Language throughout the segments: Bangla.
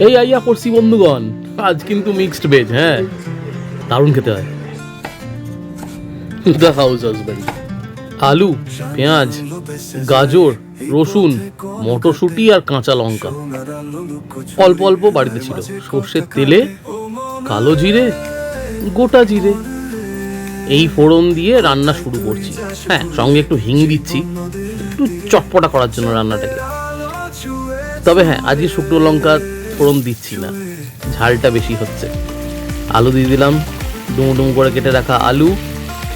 এই আইয়া পড়ছি বন্ধুগণ, আজ কিন্তু মিক্সড ভেজ। হ্যাঁ, দারুণ খেতে হয়। The house husband. আলু, পেঁয়াজ, গাজর, রসুন, মটরশুঁটি আর কাঁচা লঙ্কা অল্প অল্প বাড়িতে ছিল। সর্ষের তেলে কালো জিরে, গোটা জিরে এই ফোড়ন দিয়ে রান্না শুরু করছি। হ্যাঁ, সঙ্গে একটু হিং দিচ্ছি, একটু চটপটা করার জন্য রান্নাটাকে। তবে হ্যাঁ, আজকে শুকনো লঙ্কা ফোড়ন দিচ্ছি না, ঝালটা বেশি হচ্ছে। আলু দিয়ে দিলাম, ডুমো ডুমো করে কেটে রাখা আলু।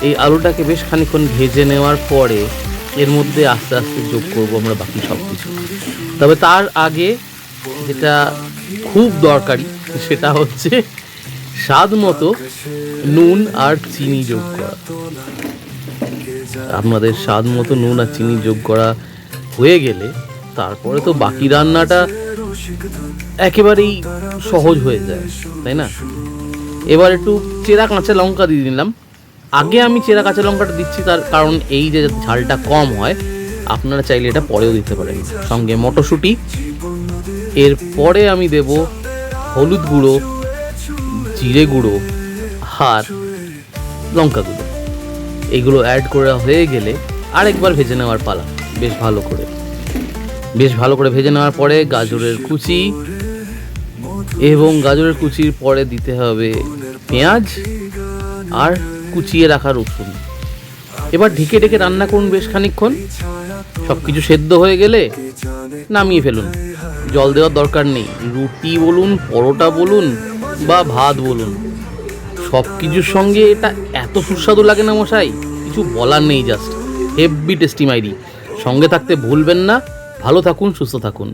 এই আলুটাকে বেশ খানিকক্ষণ ভেজে নেওয়ার পরে এর মধ্যে আস্তে আস্তে যোগ করবো আমরা বাকি সব কিছু। তবে তার আগে যেটা খুব দরকারি সেটা হচ্ছে স্বাদ মতো নুন আর চিনি যোগ করা। আপনাদের স্বাদ মতো নুন আর চিনি যোগ করা হয়ে গেলে তারপরে তো বাকি রান্নাটা একেবারেই সহজ হয়ে যায়, তাই না? এবার একটু চেরা কাঁচা লঙ্কা দিয়ে দিলাম। আগে আমি চেরা কাঁচা লঙ্কাটা দিচ্ছি তার কারণ এই যে ঝালটা কম হয়, আপনারা চাইলে এটা পরেও দিতে পারেন। সঙ্গে মটরশুঁটি, এরপরে আমি দেব হলুদ গুঁড়ো, জিরে গুঁড়ো আর লঙ্কা গুঁড়ো। এগুলো অ্যাড করা হয়ে গেলে আরেকবার ভেজে নেওয়ার পালা। বেশ ভালো করে ভেজে নেওয়ার পরে গাজরের কুচি, এবং গাজরের কুচির পরে দিতে হবে পেঁয়াজ আর কুচিয়ে রাখা রসুন। এবার ঢেকে ঢেকে রান্না করুন বেশ খানিকক্ষণ। সব কিছু সেদ্ধ হয়ে গেলে নামিয়ে ফেলুন, জল দেওয়ার দরকার নেই। রুটি বলুন, পরোটা বলুন বা ভাত বলুন, সব কিছুর সঙ্গে এটা এত সুস্বাদু লাগে না মশাই, কিছু বলার নেই। জাস্ট হেভি টেস্টি মাইরি। সঙ্গে থাকতে ভুলবেন না। ভালো থাকুন, সুস্থ থাকুন।